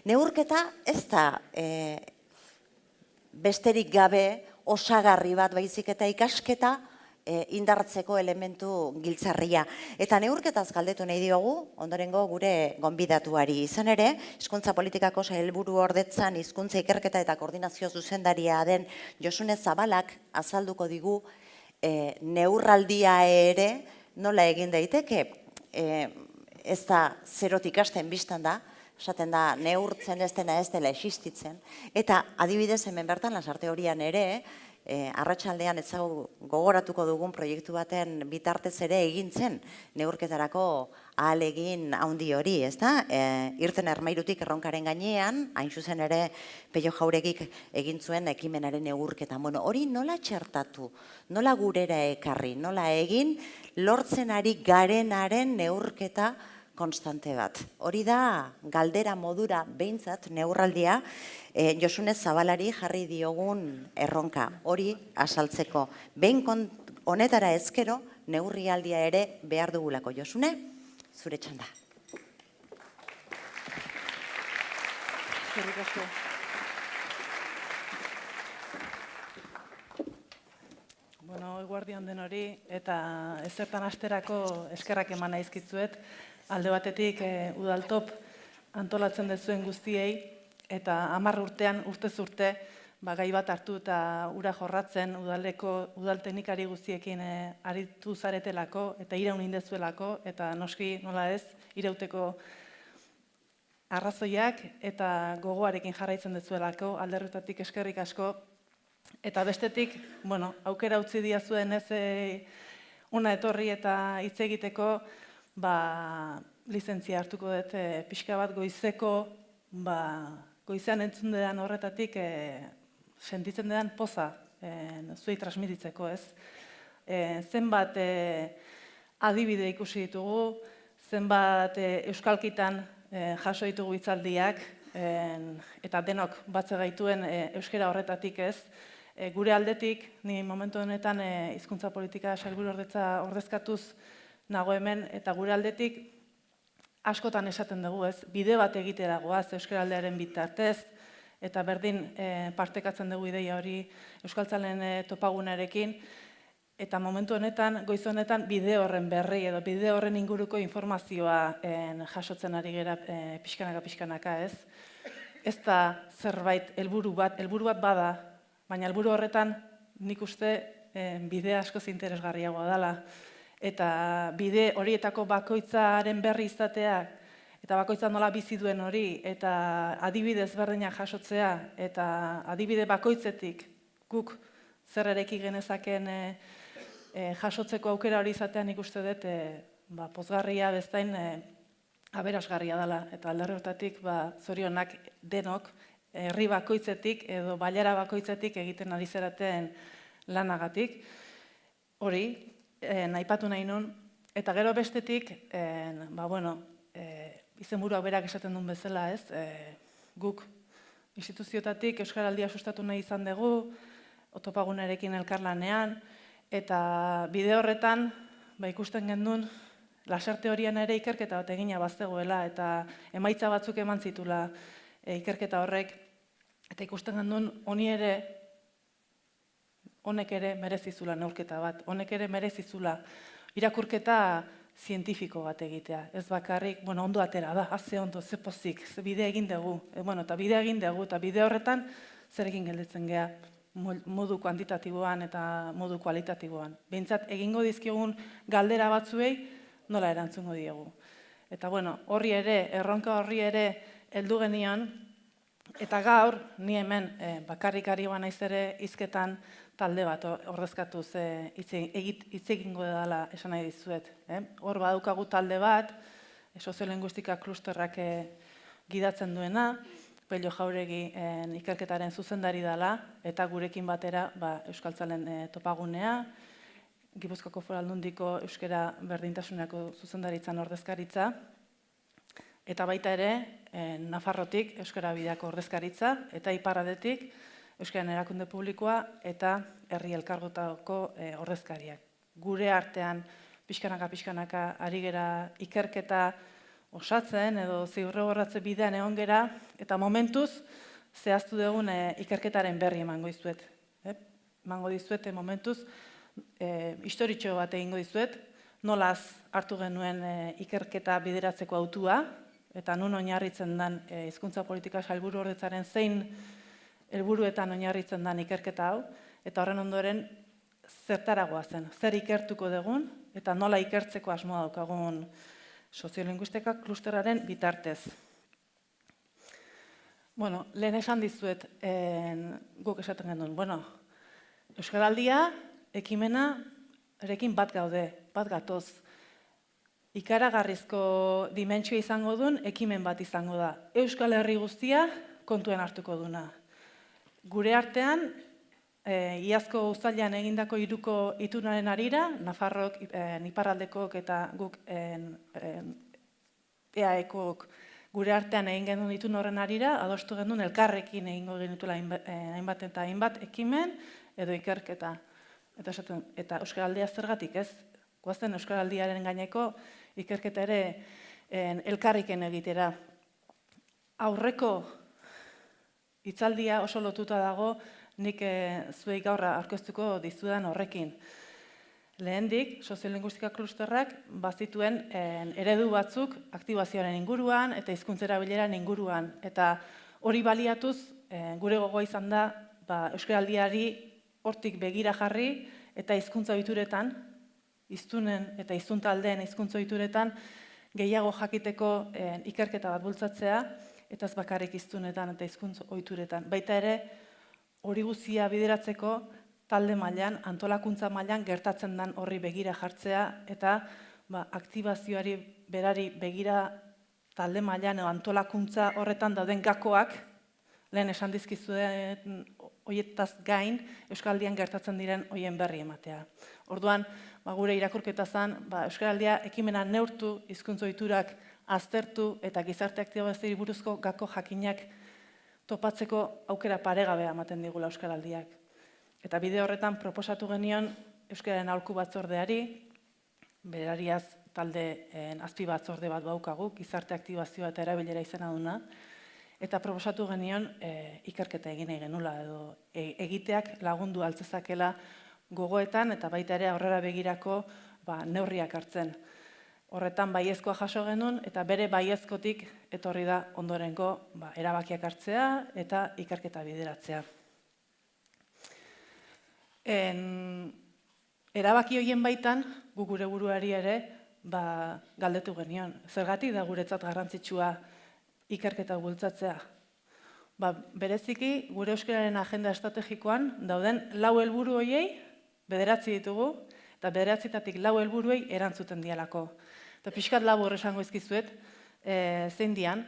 Neurketa ez da besterik gabe osagarri bat baizik eta ikasketa indartzeko elementu giltzarria. Eta neurketaz galdetu nahi diogu, ondorengo gure gonbidatuari. Izan ere, hizkuntza politikako sailburu ordetzan hizkuntza ikerketa eta koordinazio zuzendaria den Josune Zabalak azalduko digu neurraldia ere nola egin daiteke, ez da zerotik hasten bistan da, esaten da neurtzen ez dela existitzen. Eta adibidez hemen bertan Lasarte Horian ere, arratsaldean ezagutatu gogoratuko dugun proiektu baten bitartez ere egin zen neurketarako ahalegin handi hori, ezta? Irten Ermairutik erronkaren gainean, hain zuzen ere Pello Jauregik egin zuen ekimenaren neurketa. Bueno, hori nola txertatu, nola gurera ekarri, nola egin lortzen ari garenaren neurketa konstante bat. Hori da galdera modura behintzat neurraldia Josune Zabalari jarri diogun erronka. Hori azaltzeko. Behin honetara ezkero neurrialdia ere behar dugulako. Josune, zure txanda. Eskerrik asko. Bueno, eguerdion den hori eta ezertan hasterako eskerrak eman naizkitzuet. Alde batetik udaltop antolatzen dezuen guztiei eta 10 urtean urtez urte gai bat hartu eta ura jorratzen udal teknikari guztiekin aritu zaretelako eta iraun indezuelako eta noski nola ez irauteko arrazoiak eta gogoarekin jarraitzen dezuelako alderretatik eskerrik asko eta bestetik, bueno, aukera utzi diazuen ez ona etorri eta hitz egiteko lizentzia hartuko dut pixka bat goizeko, goizean entzun dedan horretatik sentitzen dedan poza zuei transmititzeko, ez? Zenbat adibide ikusi ditugu, zenbat euskalkitan jaso ditugu hitzaldiak eta denok batze gaituen euskara horretatik, ez? Gure aldetik, ni momentu honetan hizkuntza politika sailburu ordezkatuz nago hemen, eta gure aldetik askotan esaten dugu, ez? Bide bat egitera goaz euskaraldearen bitartez, eta berdin partekatzen dugu ideia hori euskaltzaleen topagunarekin, eta momentu honetan, goiz honetan, bide horren berri edo bide horren inguruko informazioa jasotzen ari gera pixkanaka, ez? Ez da zerbait helburu bat bada, baina helburu horretan nik uste bide askoz interesgarriagoa dela. Eta bide horietako bakoitzaren berri izatea, eta bakoitza nola bizi duen hori, eta adibide ezberdinak jasotzea, eta adibide bakoitzetik guk zer eraiki genezaken jasotzeko aukera hori izatean ikuste dut pozgarria bezain aberasgarria dela. Eta alderri horretatik zorionak denok herri bakoitzetik edo bailara bakoitzetik egiten ari zeraten lanagatik. Hori, aipatu nahi nun, eta gero bestetik, izenburuak berak esaten duen bezala, ez? Guk instituzioetatik euskaraldia sustatu nahi izan dugu, topagunarekin elkarlanean, eta bide horretan, ikusten gendun, Lasarte Horian ere ikerketa bat egina bazegoela, eta emaitza batzuk eman zitula ikerketa horrek, eta ikusten gendun, honek ere merezizula neurketa bat, honek ere merezizula irakurketa zientifiko bat egitea. Ez bakarrik, ondo atera da, ze ondo, ze pozik, ze bide egin dugu. Eta bide egin dugu, eta bide horretan zer egin gelditzen geha modu kuantitatiboan eta modu kualitatiboan. Behintzat, egingo dizkiogun galdera batzuei nola erantzungo diegu. Eta horri ere, erronka horri ere heldu genion, eta gaur, ni hemen bakarrik ari naiz ere hizketan talde bat ordezkatuz hitz egingo dela esan nahi dizuet. Hor badaukagu talde bat, soziolinguistika klusterrak gidatzen duena, Pello Jauregi ikerketaren zuzendari dela, eta gurekin batera euskaltzalen topagunea, Gipuzkoako Foru Aldundiko euskara berdintasunerako zuzendaritzan ordezkaritza, eta baita ere, Nafarrotik euskara bideako ordezkaritza, eta iparraldetik Euskaren Erakunde Publikoa eta Herri Elkargotako ordezkariak. Gure artean pixkanaka ari gera ikerketa osatzen edo zigorratze bidean egon gera, eta momentuz zehaztu dugun ikerketaren berri emango dizuet. Emango dizuet momentuz historitxo bat egingo dizuet, nolaz hartu genuen ikerketa bideratzeko autua, eta nun oinarritzen den hizkuntza politika sailburuordetzaren zein helburuetan oinarritzen den ikerketa hau, eta horren ondoren zertaragoa zen, zer ikertuko dugun, eta nola ikertzeko asmoa daukagun soziolinguistika klusterraren bitartez. Bueno, lehen esan dizuet, guk esaten genuen, Euskaraldia, ekimenarekin bat gaude, bat gatoz. Ikaragarrizko dimentsioa izango duen, ekimen bat izango da. Euskal Herri guztia kontuen hartuko duna. Gure artean, iazko uztailean egindako hiruko itunaren harira, Nafarrok, Iparraldekok eta guk EAEkook gure artean egin genuen itun horren harira, adostu genuen elkarrekin egingo genituela hainbat eta hainbat ekimen edo ikerketa. Eta Euskaraldia zergatik ez? Goazen Euskaraldiaren gaineko ikerketa ere elkarriken egitera. Aurreko hitzaldia oso lotuta dago nik zuei gaur aurkeztuko dizudan horrekin. Lehendik, soziolinguistika klusterrak bazituen eredu batzuk aktibazioaren inguruan eta hizkuntza erabileran inguruan. Eta hori baliatuz, gure gogoa izan da Euskaraldiari hortik begira jarri eta hizkuntza ohituretan, hiztunen eta hiztuntaldeen hizkuntza ohituretan gehiago jakiteko ikerketa bat bultzatzea, eta ez bakarrik hiztunetan eta hizkuntza ohituretan. Baita ere, hori guztia bideratzeko talde mailan, antolakuntza mailan gertatzen den horri begira jartzea eta aktibazioari berari begira talde mailan edo antolakuntza horretan dauden gakoak, lehen esan dizkizuen horietaz gain, Euskaldian gertatzen diren horien berri ematea. Orduan, gure irakurketa zen, Euskaraldia ekimena neurtu, hizkuntza ohiturak aztertu eta gizarte aktibazioari buruzko gako jakinak topatzeko aukera paregabea ematen digula Euskaraldiak. Eta bide horretan proposatu genion Euskararen aholku batzordeari, berariaz talde azpi batzorde bat baukagu, gizarte aktibazioa eta erabilera izena duna, eta proposatu genion ikerketa egin nahi genula edo egiteak lagundu altzezakela gogoetan eta baita ere aurrera begirako neurriak hartzen. Horretan baiezkoa jaso genuen eta bere baiezkotik etorri da ondorengo erabakiak hartzea eta ikerketa bideratzea. Erabaki horien baitan, gu gure buruari ere galdetu genion. Zergatik da guretzat garrantzitsua ikerketa bultzatzea. Bereziki, gure euskararen agenda estrategikoan dauden 4 helburu horiei 9 ditugu, eta 9etatik 4 helburuei erantzuten dialako. Eta pixkat labur esango izkizuet, zein dian,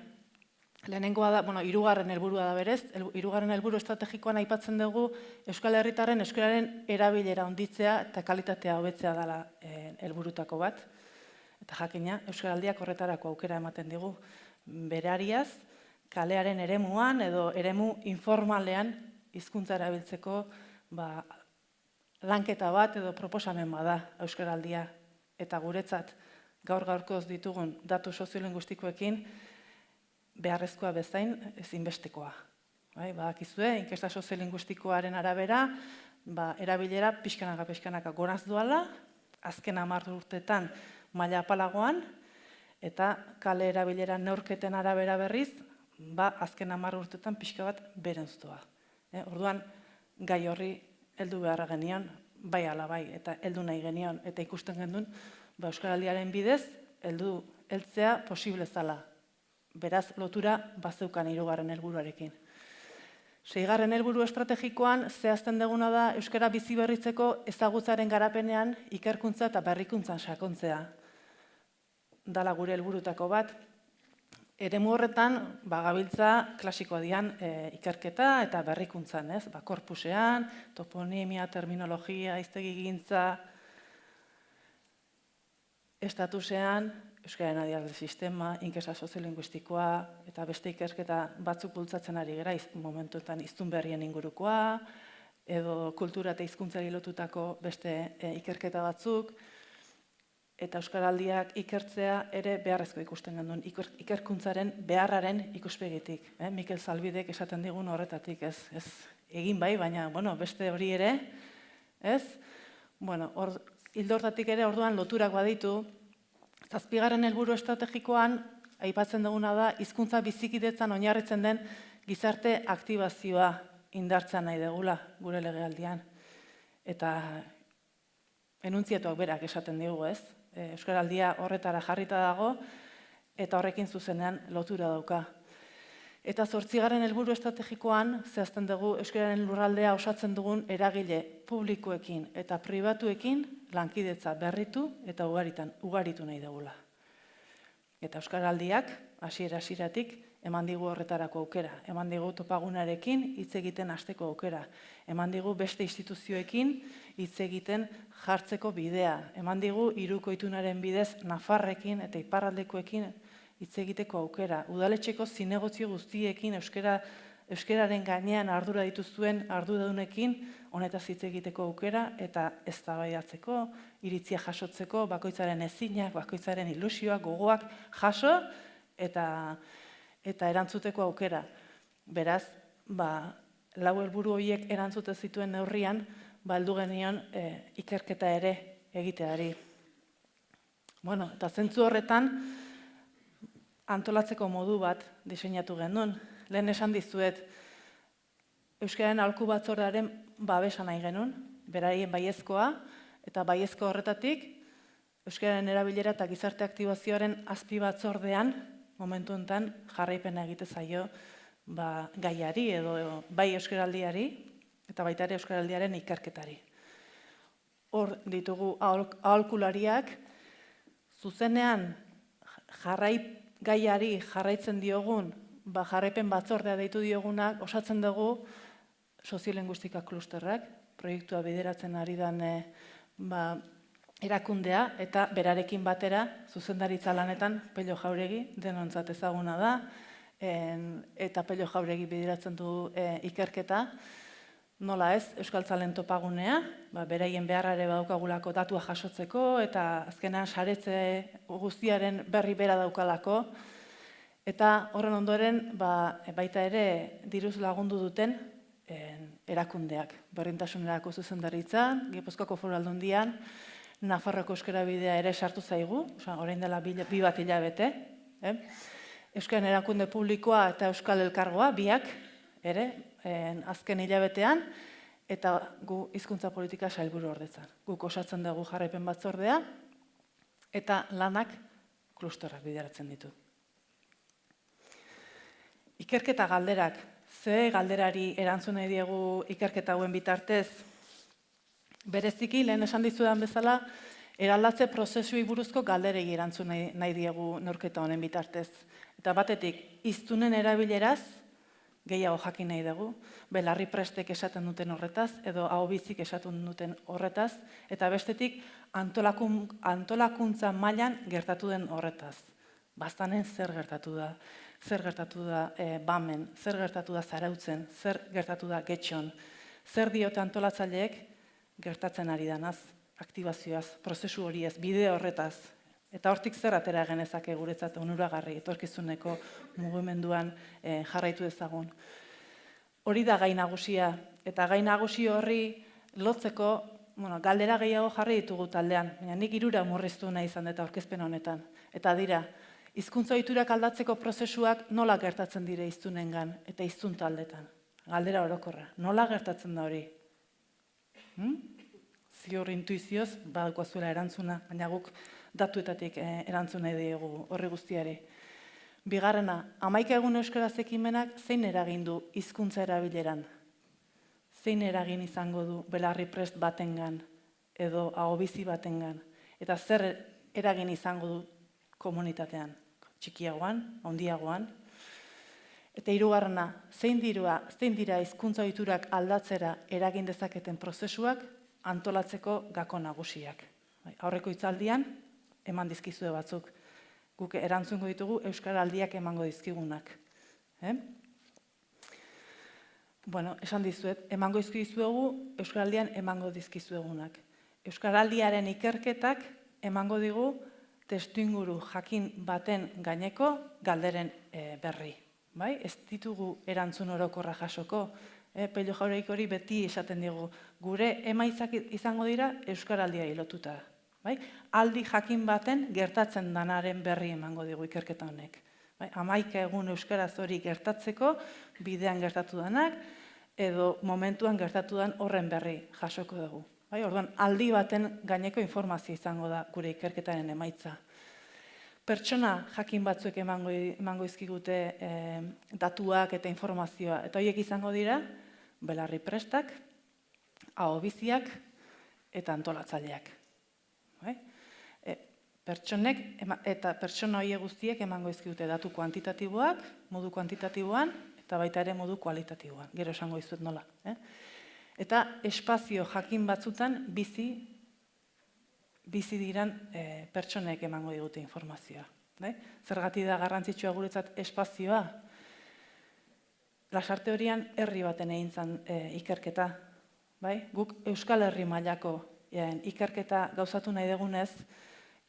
lehenengoa da, 3. helburua da berez, 3. helburu estrategikoan aipatzen dugu Euskal Herritarren euskararen erabilera handitzea eta kalitatea hobetzea dela helburutako bat. Eta jakina, Euskaraldiak horretarako aukera ematen digu. Berariaz, kalearen eremuan edo eremu informalean hizkuntza erabiltzeko lanketa bat edo proposamen bada Euskaraldia. Eta guretzat, gaur-gaurkoz ditugun datu soziolinguistikoekin beharrezkoa bezain ezinbestekoa. Badakizue, inkesta soziolinguistikoaren arabera, erabilera pixkanaka goraz doala, azken 10 urteetan maila apalagoan, eta kale erabilera neurketen arabera berriz, azken 10 urteetan pixka bat berenztua. Orduan, gai horri heldu beharra genion, bai ala bai, eta heldu nahi genion, eta ikusten genuen, Euskaraldiaren bidez, heltzea posible zala. Beraz, lotura bazeukan 3. helburuarekin. 6. helburu estrategikoan zehazten duguna da euskara bizi berritzeko ezagutzaren garapenean ikerkuntza eta berrikuntzan sakontzea. Dala gure helburutako bat. Eremu horretan, gabiltza klasikoa dian ikerketa eta berrikuntzan, ez? Korpusean, toponimia, terminologia, hiztegigintza, estatusean, euskararen adierazle sistema, inkesta soziolinguistikoa eta beste ikerketa batzuk bultzatzen ari gara, momentuetan hiztun berrien ingurukoa, edo kultura eta hizkuntzari lotutako beste ikerketa batzuk. eta Euskaraldiak ikertzea ere beharrezko ikusten genuen, ikerkuntzaren beharraren ikuspegitik. Mikel Zalbidek esaten digun horretatik, ez egin bai, baina beste hori ere, ez? Ildo hortatik ere orduan loturak baditu, 7. helburu estrategikoan, aipatzen duguna da, hizkuntza bizikidetzan oinarritzen den gizarte aktibazioa indartzen nahi dugula gure legealdian. Eta enuntziatuak berak esaten digu, ez? Euskaraldia horretara jarrita dago, eta horrekin zuzenean lotura dauka. Eta 8. helburu estrategikoan, zehazten dugu euskararen lurraldea osatzen dugun eragile publikoekin eta pribatuekin lankidetza berritu eta ugaritu nahi dugula. Eta euskaraldiak, hasiera-hasieratik, eman digu horretarako aukera, eman digu topagunarekin hitz egiten hasteko aukera, eman digu beste instituzioekin hitz egiten jartzeko bidea, eman digu Hiruko Itunaren bidez Nafarrekin eta iparraldekoekin hitz egiteko aukera, udaletxeko zinegotzi guztiekin euskararen gainean ardura dituzuen arduradunekin honetaz hitz egiteko aukera eta eztabaidatzeko, iritzia jasotzeko, bakoitzaren ezinak, bakoitzaren ilusioak, gogoak jaso eta erantzuteko aukera. Beraz, 4 helburu horiek erantzute zituen neurrian, heldu genion ikerketa ere egiteari. Eta zentzu horretan, antolatzeko modu bat diseinatu genuen. Lehen esan dizuet, Euskararen Aholku Batzordearen babesa nahi genuen, beraien baiezkoa, eta baiezko horretatik, Euskararen erabilera eta gizarte aktibazioaren azpi batzordean, momentu honetan jarraipena egite zaio gaiari edo bai euskaraldiari eta baita ere euskaraldiaren ikerketari. Hor ditugu aholkulariak, zuzenean gaiari jarraitzen diogun, jarraipen batzordea deitu diogunak, osatzen dugu soziolinguistika klusterrak, proiektua bideratzen ari den erakundea, eta berarekin batera, zuzendaritza lanetan, Pello Jauregi, denontzat ezaguna da, eta Pello Jauregi bideratzen du ikerketa, nola ez, Euskaltzalen topagunea, beraien beharrare badaukagulako datua jasotzeko, eta azkenean saretze guztiaren berri bera daukalako, eta horren ondoren baita ere diruz lagundu duten erakundeak, berdintasunerako zuzendaritza, Gipuzkoako Foru Aldundian, Nafarroko Euskara Bidea ere sartu zaigu, orain dela 2 hilabete, Euskaren Erakunde Publikoa eta Euskal Elkargoa, biak ere, azken hilabetean, eta gu hizkuntza politika sailburu ordetzan. Guk osatzen dugu jarraipen batzordea, eta lanak klusterrak bideratzen ditu. Ikerketa galderak, ze galderari erantzun nahi diegu ikerketa hauen bitartez? Bereziki, lehen esan dizudan bezala, eraldatze prozesuei buruzko galderei erantzun nahi diegu neurketa honen bitartez. Eta batetik, hiztunen erabileraz, gehiago jakin nahi dugu, belarri prestek esaten duten horretaz, edo ahobizik esaten duten horretaz, eta bestetik, antolakuntza mailan gertatu den horretaz. Baztanen zer gertatu da? Zer gertatu da Bamen? Zer gertatu da Zarautzen? Zer gertatu da Getxon? Zer diote antolatzaileek gertatzen ari danaz, aktibazioaz, prozesu horiez, bide horretaz, eta hortik zer atera genezake guretzat onuragarri, etorkizuneko mugimenduan jarraitu ezagun. Hori da gai nagusia, eta gai nagusi horri lotzeko, galdera gehiago jarri ditugu taldean, baina nik 3 murriztu nahi izan eta aurkezpen honetan. Eta dira, hizkuntza ohiturak aldatzeko prozesuak nola gertatzen dire hiztunengan eta hiztun taldetan. Galdera orokorra, nola gertatzen da hori? Ziur intuizioz, badaukazuela erantzuna, baina guk datuetatik erantzun nahi diegu horri guztiari. Bigarrena, 11 egun euskaraz ekimenak zein eragin du hizkuntza erabileran? Zein eragin izango du belarri prest batengan edo ahobizi batengan? Eta zer eragin izango du komunitatean? Txikiagoan, handiagoan? Eta 3. zein dira hizkuntza ohiturak aldatzera eragin dezaketen prozesuak antolatzeko gako nagusiak. Aurreko hitzaldian eman dizkizue batzuk. Guk erantzungo ditugu euskaraldiak emango dizkigunak. Esan dizuet, emango dizkizuegu euskaraldian emango dizkizuegunak. Euskaraldiaren ikerketak emango digu testuinguru jakin baten gaineko galderen berri. Bai? Ez ditugu erantzun orokorra jasoko. Pello Jauregik hori beti esaten digu, gure emaitzak izango dira euskaraldia lotuta. Bai? Aldi jakin baten gertatzen danaren berri emango digu ikerketa honek. Bai? 11 egun euskaraz hori gertatzeko, bidean gertatu danak, edo momentuan gertatu dan horren berri jasoko dugu. Bai? Orduan, aldi baten gaineko informazio izango da gure ikerketaren emaitza. Pertsona jakin batzuek emango izkigute datuak eta informazioa. Eta horiek izango dira, belarri prestak, ahobiziak eta antolatzaileak. Pertsonek eta pertsona horiek guztiek emango izkigute datu kuantitatiboak, modu kuantitatiboan, eta baita ere modu kualitatiboan. Gero esango izuet nola. Eta espazio jakin batzutan bizi diran pertsonek emango digute informazioa. Zergatik da garrantzitsua guretzat espazioa? Lasarte horian herri baten egin zen ikerketa. Guk Euskal Herri mailako ikerketa gauzatu nahi dugunez,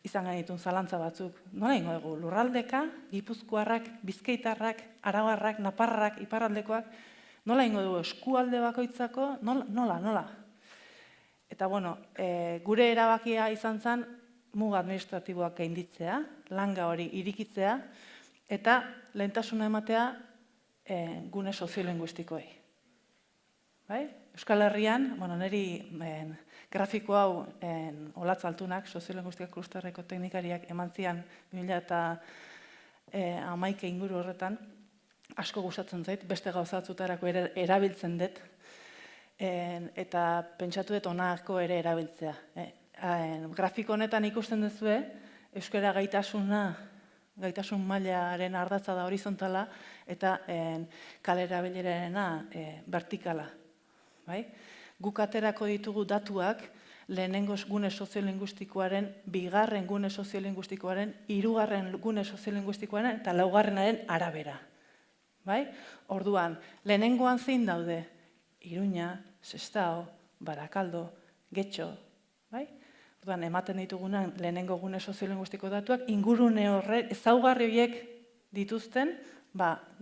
izan genitun zalantza batzuk. Nola ingo dugu? Lurraldeka, Gipuzkoarrak, Bizkaitarrak, Arabarrak, Naparrak, Iparraldekoak, nola ingo dugu eskualde bakoitzako? Nola? Eta, gure erabakia izan zen muga administratiboak gainditzea, langa hori irikitzea, eta lehentasuna ematea gune soziolinguistikoei. Euskal Herrian, niri grafiko hau Olatz Altunak, soziolinguistika klusterreko teknikariak eman zian 2011 inguru horretan, asko gustatzen zait, beste gauzatzutarako erabiltzen dut, eta pentsatu dut honako ere erabiltzea. Grafiko honetan ikusten duzue, euskara gaitasun mailaren ardatza da horizontala, eta kalera bilerarena vertikala. Guk aterako ditugu datuak, lehenengo gune soziolinguistikoaren, bigarren gune soziolinguistikoaren, hirugarren gune soziolinguistikoaren, eta laugarrenaren arabera. Orduan, lehenengoan zein daude? Iruña, Sestao, Barakaldo, Getxo. Orduan, ematen ditugunan lehenengo gune soziolinguistiko datuak, ingurune horrek, ezaugarri horiek dituzten,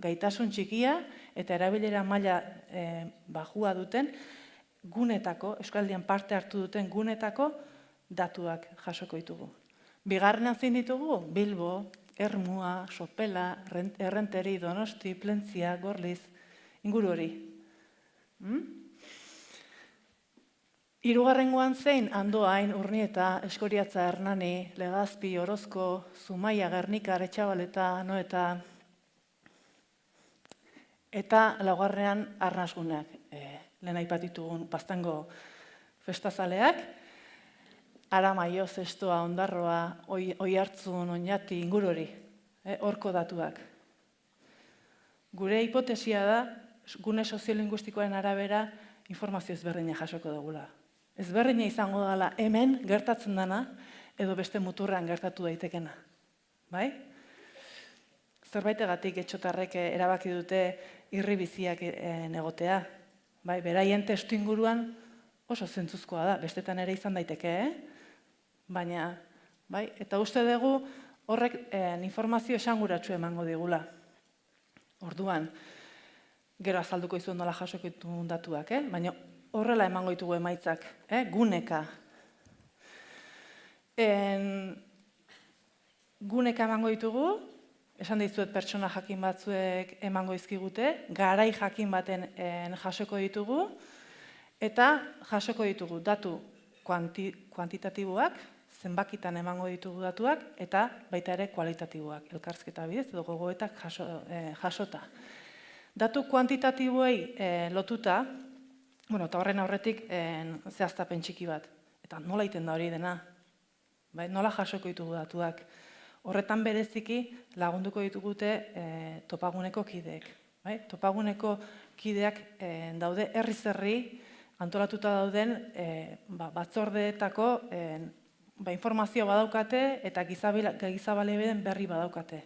gaitasun txikia eta erabilera maila bajua duten gunetako, Euskaldian parte hartu duten gunetako datuak jasoko ditugu. Bigarrenan zein ditugu? Bilbo, Ermua, Sopela, Errenteri, Donosti, Plentzia, Gorliz, inguru hori. Hirugarrengoan zein? Andoain, Urnieta, Eskoriatza, Hernani, Legazpi, Orozko, Zumaia, Gernika, Etxabaleta, Anoeta, eta laugarrean arnasguneak, lehen aipatitugun Paztango festazaleak, Aramaio, Zestoa, Ondarroa, Oiartzun, Oñati, inguru hori, horko datuak. Gure hipotesia da, gune soziolinguistikoaren arabera, informazio ezberdina jasoko dugula. Ezberdina izango dela hemen gertatzen dena, edo beste muturrean gertatu daitekena. Zerbaitegatik etxotarrek erabaki dute irribiziak egotea. Beraien testu inguruan oso zentzuzkoa da, bestetan ere izan daiteke, baina, eta uste dugu horrek informazio esanguratsu emango digula. Orduan, gero azalduko izuen nola jasoko dituen datuak, baina horrela emango ditugu emaitzak, guneka. Guneka emango ditugu, esan dizuet pertsona jakin batzuek emango izkigute, garai jakin baten jasoko ditugu, eta jasoko ditugu datu kuantitatiboak, zenbakitan emango ditugu datuak, eta baita ere kualitatiboak, elkarrizketa bidez edo gogoetak jasota. Datu kuantitatiboei lotuta, eta horren aurretik zehaztapen txiki bat, eta nola egiten da hori dena, nola jasoko ditugu datuak. Horretan bereziki lagunduko ditugute topaguneko kideek. Topaguneko kideak daude herri-herri antolatuta dauden batzordeetako informazio badaukate eta gizabalebeden berri badaukate.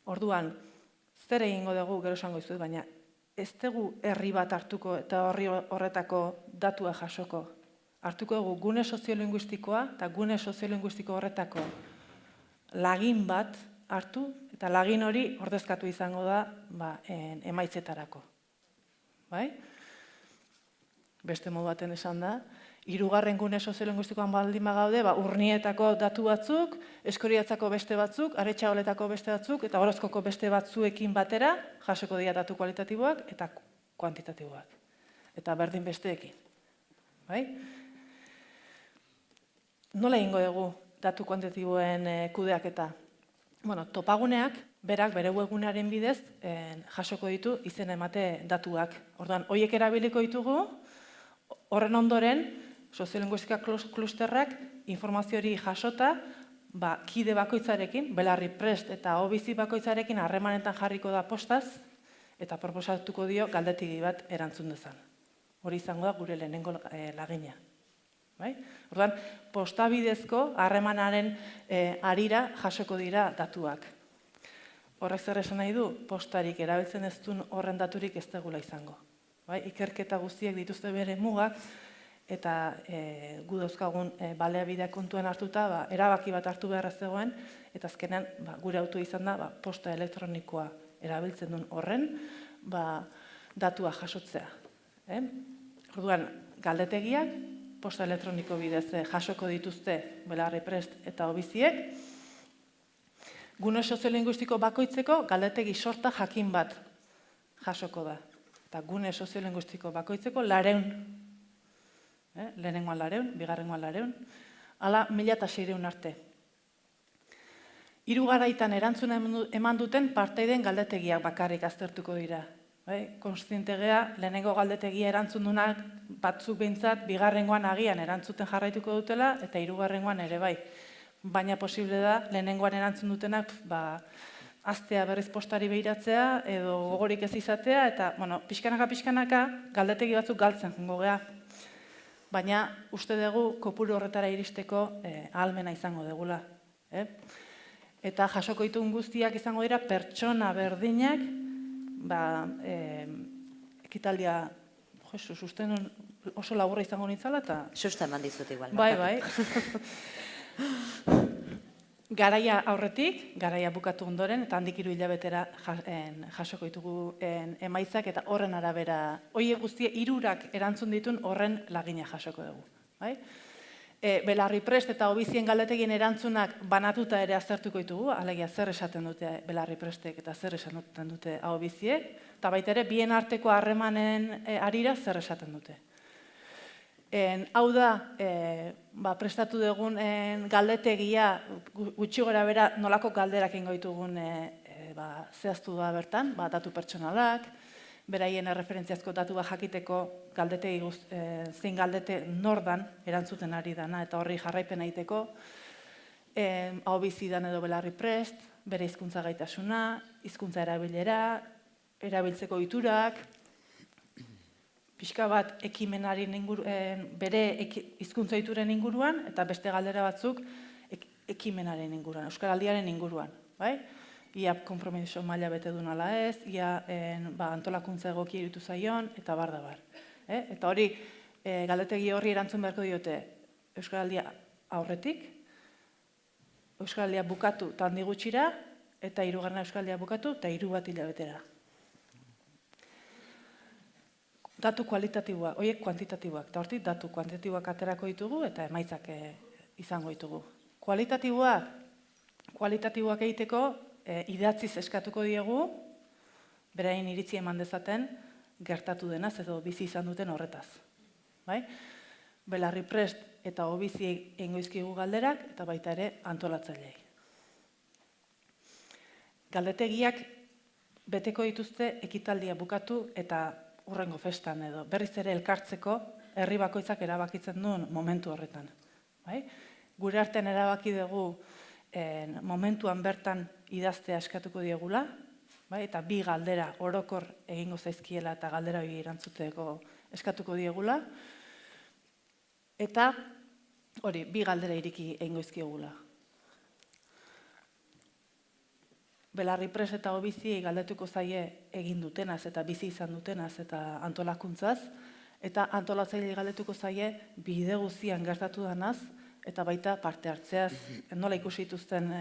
Orduan, zer egingo dugu gero esango dizuet, baina ez dugu herri bat hartuko eta horretako datua jasoko. hartuko dugu gune soziolinguistikoa eta gune soziolinguistiko horretako lagin bat hartu, eta lagin hori ordezkatu izango da emaitzetarako. Bai? Beste modu baten esan da, hirugarren gune soziolinguistikoan baldin bagaude, urnietako datu batzuk, Eskoriatzako beste batzuk, Aretxabaletako beste batzuk, eta Orozkoko beste batzuekin batera jasoko dira datu kualitatiboak eta kuantitatiboak. Eta berdin besteekin. Bai? Nola egingo dugu datu kuantitatiboen kudeaketa? Topaguneak, berak bere webgunearen bidez jasoko ditu izen emate datuak. Orduan, horiek erabiliko ditugu, horren ondoren, soziolinguistika klusterrak informazio hori jasota, kide bakoitzarekin, Belarri-Prest eta OBizi bakoitzarekin harremanetan jarriko da postaz, eta proposatuko dio galdetegi bat erantzun dezan. Hori izango da gure lehenengo lagina. Orduan, postabidezko harremanaren harira jasoko dira datuak. Horrek zer esan nahi du, postarik erabiltzen ez duen horren daturik ez degula izango. Ikerketa guztiek dituzte bere mugak, eta gu dauzkagun baliabideak kontuan hartuta, erabaki bat hartu behar ez zegoen, eta azkenean gure autua izan da posta elektronikoa erabiltzen duen horren datua jasotzea. Orduan, galdetegiak posta elektroniko bidez jasoko dituzte Belarri-Prest eta OBiziek, gune soziolinguistiko bakoitzeko galdetegi sorta jakin bat jasoko da. Eta gune soziolinguistiko bakoitzeko 200, lehenengoan 200, bigarrengoan 200, ala 1600 arte. 3 garaitan erantzuna eman duten parteiden galdetegiak bakarrik aztertuko dira. Konstiente gea, lehenengo galdetegia erantzun dunak batzuk behintzat, bigarrengoan agian erantzuten jarraituko dutela, eta 3. ere bai. Baina posible da, lehenengoan erantzun dutenak, aztea berriz postari behiratzea, edo gogorik ez izatea, eta, pixkanaka, galdetegi batzuk galtzen jongo gea. Baina, uste dugu, kopuru horretara iristeko ahalmena izango degula. Eta jasoko ditun guztiak izango dira, pertsona berdinak, ekitaldia, susten oso laburra izango nintzala, eta... Susta eman dizut igual. Bai. Garaia aurretik, garaia bukatu ondoren, eta handik 3 hilabetera jasoko ditugu emaitzak, eta horren arabera, horiek guztie 3 erantzun ditun horren lagina jasoko dugu. Belarri-Prest eta OBizien galdetegien erantzunak banatuta ere aztertuko ditugu, alegia zer esaten dute Belarri-Prestek eta zer esaten dute OBiziek, eta baita ere bien arteko harremanen harira zer esaten dute. Hau da, prestatu dugun galdetegia, gutxi gora bera nolako galderak ingo ditugun zehaztu da bertan, datu pertsonalak, beraien erreferentziazko datu jakiteko galdetegi zein galdete nordan erantzuten ari dana, eta horri jarraipen egiteko, OBizi dan edo Belarri-Prest, bere hizkuntza gaitasuna, hizkuntza erabilera, erabiltzeko ohiturak, pixka bat ekimenaren bere hizkuntza ohituren inguruan, eta beste galdera batzuk ekimenaren inguruan, euskaraldiaren inguruan. Ia konpromiso maila bete duen ala ez, ia antolakuntza egokia irutu zaion, eta bar da bar. Eta hori, galdetegi horri erantzun beharko diote euskaraldia aurretik, euskaraldia bukatu eta handi gutxira, eta 3. euskaraldia bukatu eta 3 hilabetera. Datu kualitatiboak, horiek kuantitatiboak, eta hortik datu kuantitatiboak aterako ditugu eta emaitzak izango ditugu. Kualitatiboak egiteko idatziz eskatuko diegu, beraien iritzi eman dezaten gertatu denaz edo bizi izan duten horretaz. Belarri-Prest eta OBizi egingo dizkigu galderak eta baita ere antolatzaileei. Galdetegiak beteko dituzte ekitaldia bukatu eta hurrengo festan edo berriz ere elkartzeko herri bakoitzak erabakitzen duen momentu horretan. Gure artean erabaki dugu momentuan bertan idaztea eskatuko diegula, eta 2 galdera orokor egingo zaizkiela eta galdera hori erantzuteko eskatuko diegula, eta hori 2 galdera iriki egingo izkiegula. Belarri-Prest eta OBizi galdetuko zaie egin dutenaz eta bizi izan dutenaz eta antolakuntzaz, eta antolatzaile galdetuko zaie bide guztian gertatu danaz, eta baita parte hartzeaz, nola ikusi dituzten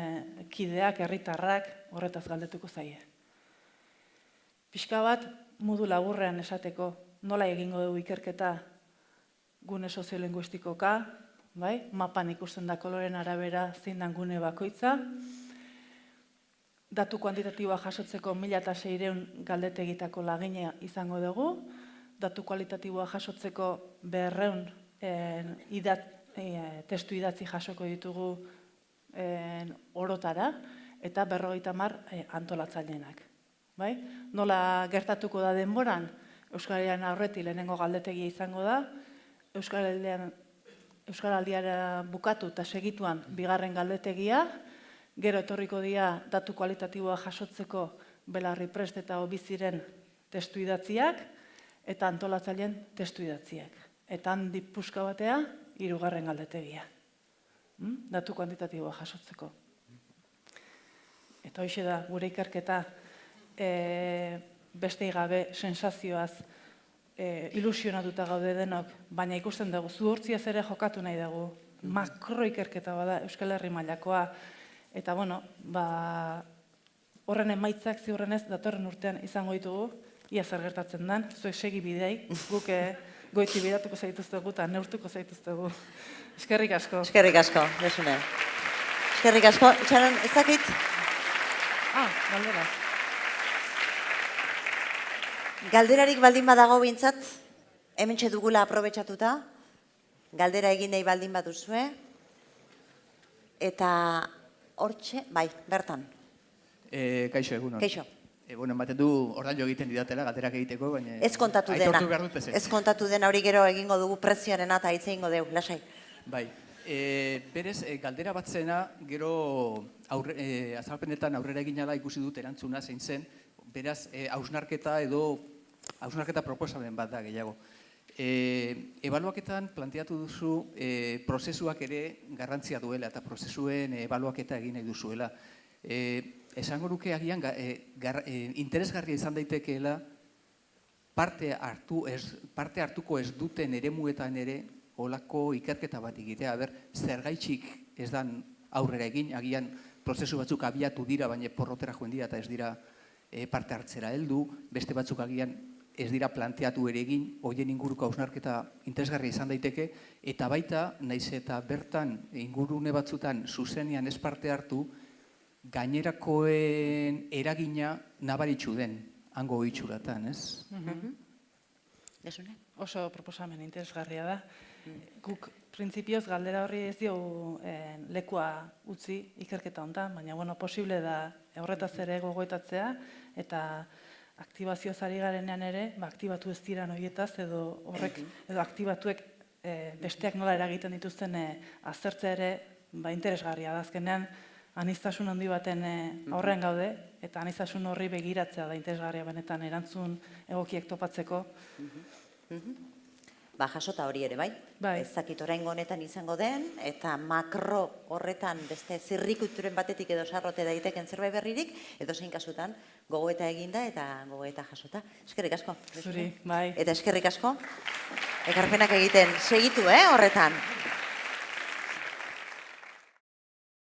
kideak, herritarrak, horretaz galdetuko zaie. Pixka bat, modu laburrean esateko, nola egingo dugu ikerketa gune soziolinguistikoka, bai? Mapan ikusten da koloren arabera zein dan gune bakoitza, datu kuantitatiboa jasotzeko 1600 galdetegitako lagina izango dugu, datu kualitatiboa jasotzeko 200 testu idatzi jasoko ditugu orotara, eta 50 antolatzailenak. Bai? Nola gertatuko da denboran? Euskal Herrian aurretik lehenengo galdetegia izango da, Euskaraldiara bukatu eta segituan bigarren galdetegia, gero etorriko dira datu kualitatiboa jasotzeko belarri prest eta biziren testu idatziak, eta antolatzaileen testu idatziak. Eta handik puska batea, 3. galdetegia. Datu kuantitatiboa jasotzeko. Eta hoxe da, gure ikerketa beste gabe sensazioaz ilusionatuta gaude denok, baina ikusten dugu, zuhurtziaz ere jokatu nahi dugu. Makro ikerketa bada Euskal Herri mailakoa. Eta, bueno, horren emaitzak ziurrenez datorren urtean izango ditugu, ia zer gertatzen den, zuek segi bidei, guk goiti bidatuko zaituztegu eta neurtuko zaituztegu. Eskerrik asko. Eskerrik asko, Josune. Eskerrik asko. Itxaron, ez dakit? Galdera. Galderarik baldin badago bintzat, hementxe dugula aprobetxatuta, galdera egin nahi baldin baduzue, eta hortxe, bai, bertan. Kaixo, egunon. Kaixo. Ematen du ordaindu egiten didatela, galderak egiteko, baina... Ez kontatu dena. Aitortu behar dut ezen. Ez kontatu dena hori gero egingo dugu prezioarena eta hitz egingo dugu, lasai. Bai. Berez, galdera bat zena, gero azalpenetan aurrera eginala ikusi dut erantzuna zein zen, beraz, hausnarketa proposamen bat da gehiago. Ebaluaketan planteatu duzu prozesuak ere garrantzia duela eta prozesuen ebaluaketa egin nahi duzuela. Esango nuke agian interesgarria izan daitekeela parte hartuko ez duten eremuetan ere olako ikerketa bat egitea. Zergaitxik ez dan aurrera egin, agian prozesu batzuk abiatu dira, baina porrotera joan dira eta ez dira parte hartzera heldu, beste batzuk agian ez dira planteatu ere egin, horien inguruko hausnarketa interesgarria izan daiteke, eta baita, naiz eta bertan ingurune batzutan zuzenean ez parte hartu, gainerakoen eragina nabaritxu den, hango itxuratan, ez? Jasune? Oso proposamen interesgarria da. Guk printzipioz galdera horri ez diogu lekua utzi ikerketa honetan, baina posible da horretaz ere gogoetatzea, eta aktibazioaz ari garenean ere, aktibatu ez diran horietaz, edo aktibatuek besteak nola eragiten dituzten aztertzea ere interesgarria da. Azkenean, aniztasun handi baten aurrean gaude, eta aniztasun horri begiratzea da interesgarria benetan erantzun egokiek topatzeko. Jasota hori ere, bai? Ez dakit oraingo honetan izango den, eta makro horretan beste zirrikuturen batetik edo sarrote daiteken zerbait berririk, edo zein kasutan gogoeta eginda eta gogoeta jasota. Eskerrik asko. Zuri, bai. Eta eskerrik asko. Ekarpenak egiten segitu, horretan.